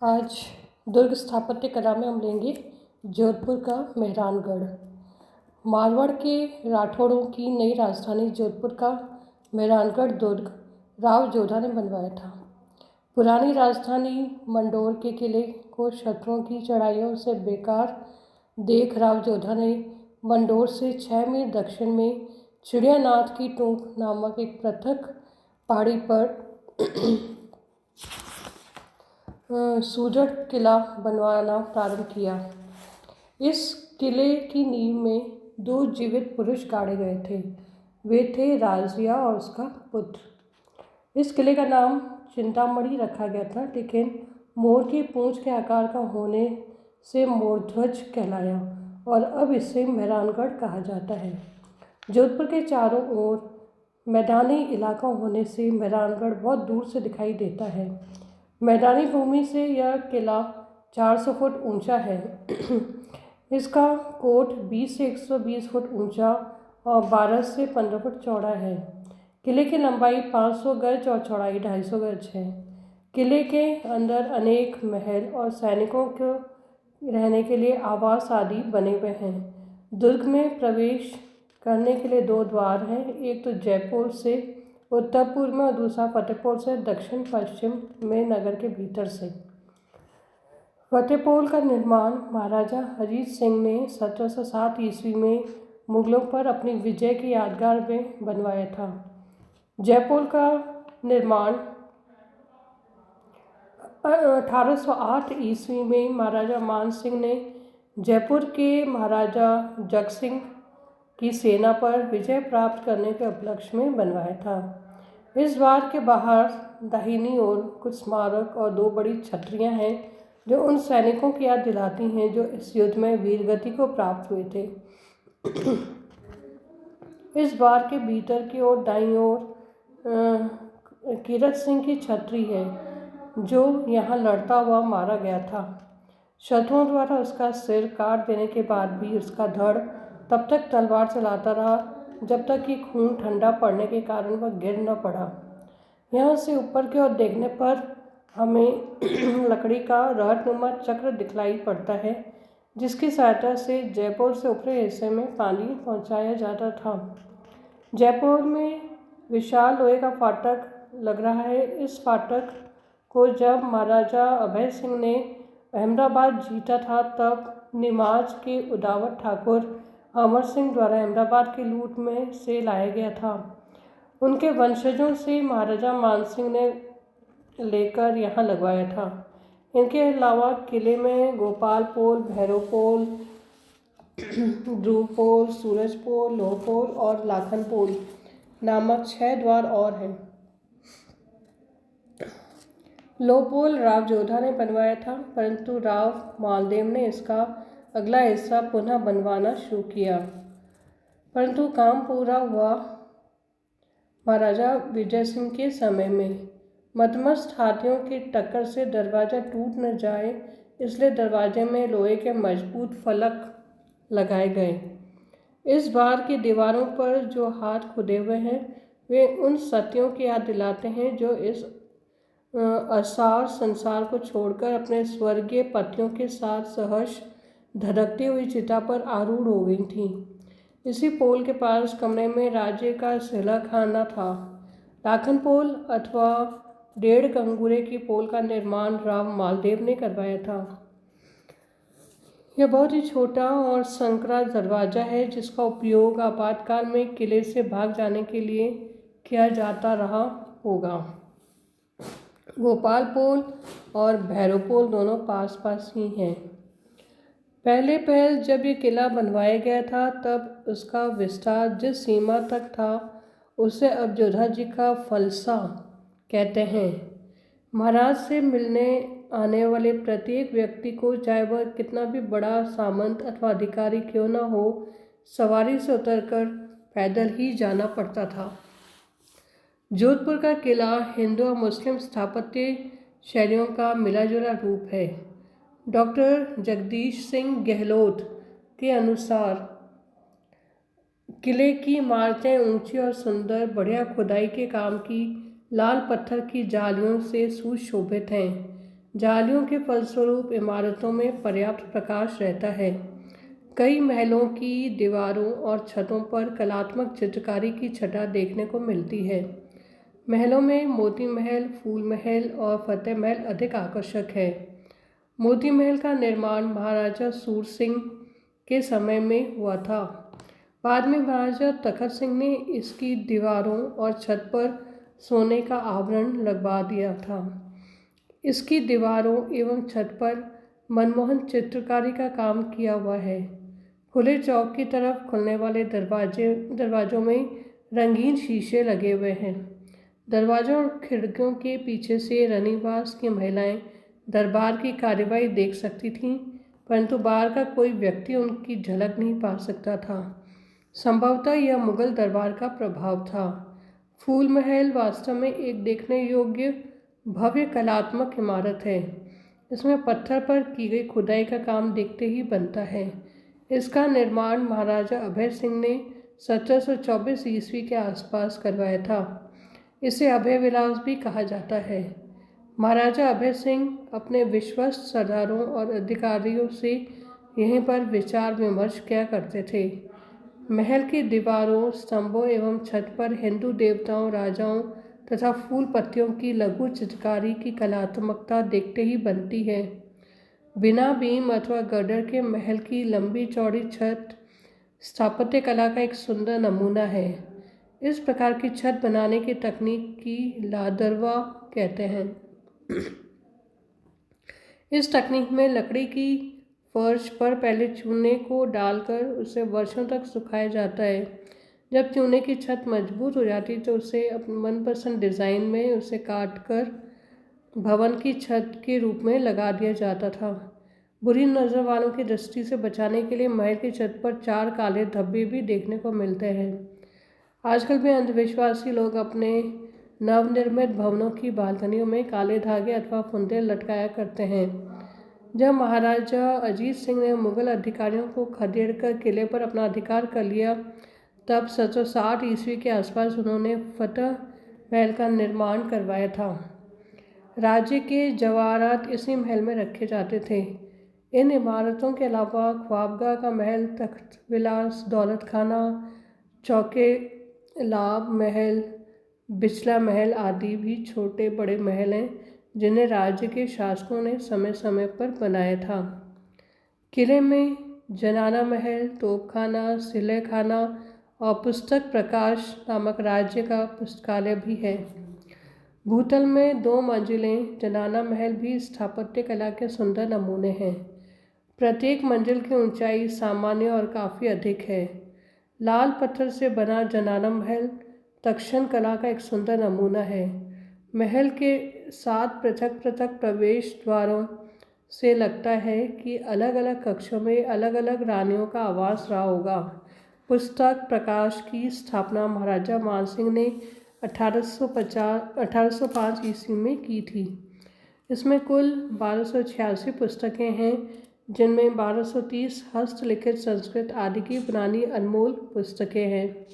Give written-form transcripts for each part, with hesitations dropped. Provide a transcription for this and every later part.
आज दुर्ग स्थापत्य कला में हम लेंगे जोधपुर का मेहरानगढ़। मारवाड़ के राठौड़ों की नई राजधानी जोधपुर का मेहरानगढ़ दुर्ग राव जोधा ने बनवाया था। पुरानी राजधानी मंडोर के किले को शत्रुओं की चढ़ाइयों से बेकार देख राव जोधा ने मंडोर से 6 मील दक्षिण में चिड़ियानाथ की टूंक नामक एक पृथक पहाड़ी पर सुदृढ़ किला बनवाना प्रारंभ किया। इस किले की नींव में 2 जीवित पुरुष गाड़े गए थे। वे थे राजिया और उसका पुत्र। इस किले का नाम चिंतामणि रखा गया था, लेकिन मोर की पूंछ के आकार का होने से मोरध्वज कहलाया और अब इसे मेहरानगढ़ कहा जाता है। जोधपुर के चारों ओर मैदानी इलाका होने से मेहरानगढ़ बहुत दूर से दिखाई देता है। मैदानी भूमि से यह किला 400 फुट ऊंचा है। इसका कोट 20 से 120 फुट ऊंचा और 12 से 15 फुट चौड़ा है। किले की लंबाई 500 गज और चौड़ाई 250 गज है। किले के अंदर अनेक महल और सैनिकों को रहने के लिए आवास आदि बने हुए हैं। दुर्ग में प्रवेश करने के लिए 2 द्वार हैं, एक तो जयपुर से उत्तर पूर्व में और दूसरा फतेहपुर से दक्षिण पश्चिम में नगर के भीतर से। फतेहपुर का निर्माण महाराजा अजीत सिंह ने 1707 ईस्वी में मुगलों पर अपनी विजय की यादगार में बनवाया था। जयपुर का निर्माण 1808 ईस्वी में महाराजा मान सिंह ने जयपुर के महाराजा जग सिंह की सेना पर विजय प्राप्त करने के उपलक्ष्य में बनवाया था। इस द्वार के बाहर दाहिनी ओर कुछ स्मारक और 2 बड़ी छतरियां हैं जो उन सैनिकों की याद दिलाती हैं जो इस युद्ध में वीरगति को प्राप्त हुए थे। इस द्वार के भीतर की ओर दाईं ओर कीरत सिंह की छतरी है जो यहाँ लड़ता हुआ मारा गया था। शत्रुओं द्वारा उसका सिर काट देने के बाद भी उसका धड़ तब तक तलवार चलाता रहा जब तक कि खून ठंडा पड़ने के कारण वह गिर न पड़ा। यहाँ से ऊपर की ओर देखने पर हमें लकड़ी का रहस्यनुमा चक्र दिखलाई पड़ता है, जिसकी सहायता से जयपुर से ऊपरी हिस्से में पानी पहुँचाया जाता था। जयपुर में विशाल लोहे का फाटक लग रहा है। इस फाटक को जब महाराजा अभय सिंह ने अहमदाबाद जीता था तब निमाज के उदावत ठाकुर अमर सिंह द्वारा अहमदाबाद की लूट में से लाया गया था। उनके वंशजों से महाराजा मान सिंह ने लेकर यहाँ लगवाया था। इनके अलावा किले में गोपाल पोल, भैरव पोल, ध्रुव पोल, सूरज पोल, लोह पोल और लाखन पोल नामक 6 द्वार और हैं। लोह पोल राव जोधा ने बनवाया था, परंतु राव मालदेव ने इसका अगला हिस्सा पुनः बनवाना शुरू किया, परंतु काम पूरा हुआ महाराजा विजय सिंह के समय में। मदमस्त हाथियों की टक्कर से दरवाज़ा टूट न जाए इसलिए दरवाजे में लोहे के मजबूत फलक लगाए गए। इस द्वार की दीवारों पर जो हाथ खुदे हुए हैं वे उन सतियों की याद दिलाते हैं जो इस असार संसार को छोड़कर अपने स्वर्गीय पतियों के साथ सहर्ष धधकती हुई चिता पर आरूढ़ हो गई थीं। इसी पोल के पास कमरे में राज्य का सिला खाना था। लाखन पोल अथवा 1.5 कंगूरे की पोल का निर्माण राव मालदेव ने करवाया था। यह बहुत ही छोटा और संकरा दरवाज़ा है जिसका उपयोग आपातकाल में किले से भाग जाने के लिए किया जाता रहा होगा। गोपाल पोल और भैरव पोल दोनों पास पास ही हैं। पहल जब ये किला बनवाया गया था तब उसका विस्तार जिस सीमा तक था उसे अब जोधा जी का फलसा कहते हैं। महाराज से मिलने आने वाले प्रत्येक व्यक्ति को, चाहे वह कितना भी बड़ा सामंत अथवा अधिकारी क्यों न हो, सवारी से उतरकर पैदल ही जाना पड़ता था। जोधपुर का किला हिंदू और मुस्लिम स्थापत्य शैलियों का मिला जुला रूप है। डॉक्टर जगदीश सिंह गहलोत के अनुसार किले की इमारतें ऊंची और सुंदर, बढ़िया खुदाई के काम की लाल पत्थर की जालियों से सुशोभित हैं। जालियों के फलस्वरूप इमारतों में पर्याप्त प्रकाश रहता है। कई महलों की दीवारों और छतों पर कलात्मक चित्रकारी की छटा देखने को मिलती है। महलों में मोती महल, फूल महल और फतेह महल अधिक आकर्षक है। मोती महल का निर्माण महाराजा सूर सिंह के समय में हुआ था। बाद में महाराजा तखत सिंह ने इसकी दीवारों और छत पर सोने का आवरण लगवा दिया था। इसकी दीवारों एवं छत पर मनमोहन चित्रकारी का काम किया हुआ है। खुले चौक की तरफ खुलने वाले दरवाजों में रंगीन शीशे लगे हुए हैं। दरवाजों और खिड़कियों के पीछे से रानीवास की महिलाएं दरबार की कार्यवाही देख सकती थीं, परंतु बाहर का कोई व्यक्ति उनकी झलक नहीं पा सकता था। संभवतः यह मुगल दरबार का प्रभाव था। फूल महल वास्तव में एक देखने योग्य भव्य कलात्मक इमारत है। इसमें पत्थर पर की गई खुदाई का काम देखते ही बनता है। इसका निर्माण महाराजा अभय सिंह ने 1724 ईस्वी के आसपास करवाया था। इसे अभय विलास भी कहा जाता है। महाराजा अभय सिंह अपने विश्वस्त सरदारों और अधिकारियों से यहीं पर विचार विमर्श किया करते थे। महल की दीवारों, स्तंभों एवं छत पर हिंदू देवताओं, राजाओं तथा फूल पत्तियों की लघु चित्रकारी की कलात्मकता देखते ही बनती है। बिना बीम अथवा गर्डर के महल की लंबी चौड़ी छत स्थापत्य कला का एक सुंदर नमूना है। इस प्रकार की छत बनाने की तकनीक की लादरवा कहते हैं। इस तकनीक में लकड़ी की फर्श पर पहले चूने को डालकर उसे वर्षों तक सुखाया जाता है। जब चूने की छत मजबूत हो जाती तो उसे अपने मनपसंद डिज़ाइन में उसे काट कर भवन की छत के रूप में लगा दिया जाता था। बुरी नज़र वालों की दृष्टि से बचाने के लिए महल की छत पर 4 काले धब्बे भी देखने को मिलते हैं। आजकल भी अंधविश्वासी लोग अपने नवनिर्मित भवनों की बालकनियों में काले धागे अथवा फुंदे लटकाया करते हैं। जब महाराजा अजीत सिंह ने मुगल अधिकारियों को खदेड़कर किले पर अपना अधिकार कर लिया, तब 1760 ईस्वी के आसपास उन्होंने फतेह महल का निर्माण करवाया था। राज्य के जवाहरात इसी महल में रखे जाते थे। इन इमारतों के अलावा ख्वाबगाह का महल, तख्त विलास, दौलत खाना, चौके लाभ महल, बिचला महल आदि भी छोटे बड़े महल हैं जिन्हें राज्य के शासकों ने समय समय पर बनाया था। किले में जनाना महल, तोपखाना, सिले खाना और पुस्तक प्रकाश नामक राज्य का पुस्तकालय भी है। भूतल में 2 मंजिलें जनाना महल भी स्थापत्य कला के सुंदर नमूने हैं। प्रत्येक मंजिल की ऊंचाई सामान्य और काफ़ी अधिक है। लाल पत्थर से बना जनाना महल तक्षण कला का एक सुंदर नमूना है। महल के 7 पृथक पृथक प्रवेश द्वारों से लगता है कि अलग अलग कक्षों में अलग अलग रानियों का आवास रहा होगा। पुस्तक प्रकाश की स्थापना महाराजा मानसिंह ने 1805 ईस्वी में की थी। इसमें कुल 1286 पुस्तकें हैं, जिनमें 1230 हस्तलिखित संस्कृत आदि की पुरानी अनमोल पुस्तकें हैं।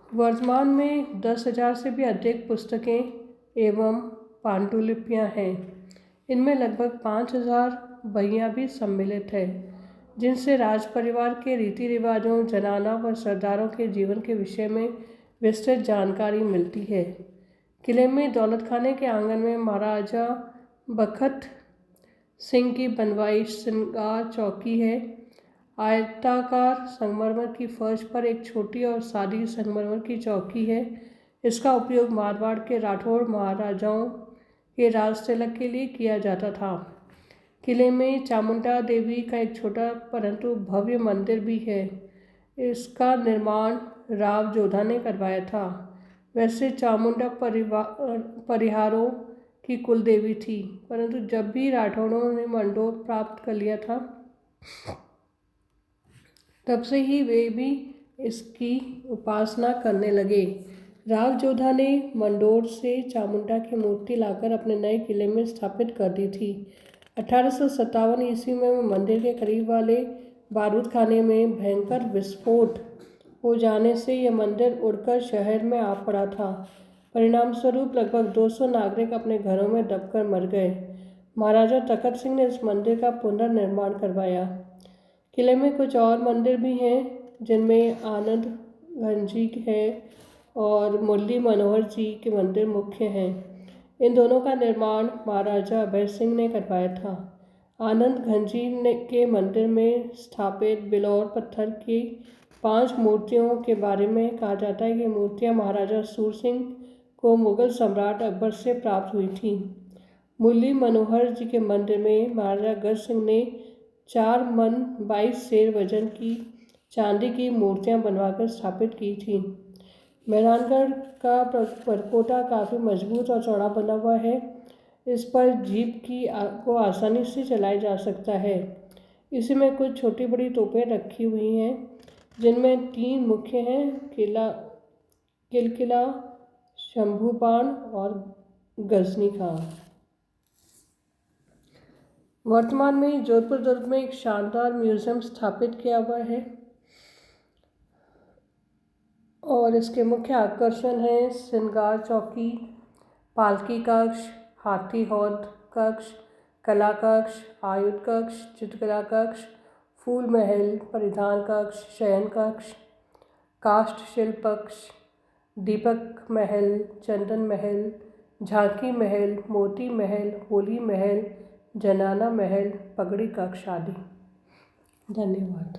वर्तमान में 10,000 से भी अधिक पुस्तकें एवं पांडुलिपियाँ हैं। इनमें लगभग 5,000 बहियाँ भी सम्मिलित है, जिनसे राज परिवार के रीति रिवाजों, जनाना व सरदारों के जीवन के विषय में विस्तृत जानकारी मिलती है। किले में दौलत खाने के आंगन में महाराजा बखत सिंह की बनवाई श्रृंगार चौकी है। आयताकार संगमरमर की फर्श पर एक छोटी और सादी संगमरमर की चौकी है। इसका उपयोग मारवाड़ के राठौड़ महाराजाओं के राज तिलक के लिए किया जाता था। किले में चामुंडा देवी का एक छोटा परंतु भव्य मंदिर भी है। इसका निर्माण राव जोधा ने करवाया था। वैसे चामुंडा परिहारों की कुल देवी थी, परंतु जब भी राठौड़ों ने मंडोर प्राप्त कर लिया था, तब से ही वे भी इसकी उपासना करने लगे। राव जोधा ने मंडोर से चामुंडा की मूर्ति लाकर अपने नए किले में स्थापित कर दी थी। 1857 ईस्वी में मंदिर के करीब वाले बारूद खाने में भयंकर विस्फोट हो जाने से यह मंदिर उड़कर शहर में आ पड़ा था। परिणाम स्वरूप लगभग 200 नागरिक अपने घरों में दबकर मर गए। महाराजा तखत सिंह ने इस मंदिर का पुनर्निर्माण करवाया। किले में कुछ और मंदिर भी हैं, जिनमें आनंद घन जी है और मुरली मनोहर जी के मंदिर मुख्य हैं। इन दोनों का निर्माण महाराजा अभय सिंह ने करवाया था। आनंद घन जी के मंदिर में स्थापित बिलौर पत्थर की 5 मूर्तियों के बारे में कहा जाता है कि मूर्तियां महाराजा सूर सिंह को मुगल सम्राट अकबर से प्राप्त हुई थीं। मुरली मनोहर जी के मंदिर में महाराजा गज सिंह ने 4 मन 22 सेर वजन की चांदी की मूर्तियां बनवाकर स्थापित की थीं। मेहरानगढ़ का परकोटा काफ़ी मजबूत और चौड़ा बना हुआ है। इस पर जीप को आसानी से चलाया जा सकता है। इसी में कुछ छोटी बड़ी तोपें रखी हुई हैं, जिनमें 3 मुख्य हैं, किलकिला, शंभूबाण और गजनी खां। वर्तमान में जोधपुर दुर्ग में एक शानदार म्यूजियम स्थापित किया हुआ है और इसके मुख्य आकर्षण हैं श्रृंगार चौकी, पालकी कक्ष, हाथी हौद कक्ष, कला कक्ष, आयुध कक्ष, चित्रकला कक्ष, फूल महल, परिधान कक्ष, शयन कक्ष, काष्ठ शिल्प कक्ष, दीपक महल, चंदन महल, झांकी महल, मोती महल, होली महल, जनाना महल, पगड़ी कक्ष आदि। धन्यवाद।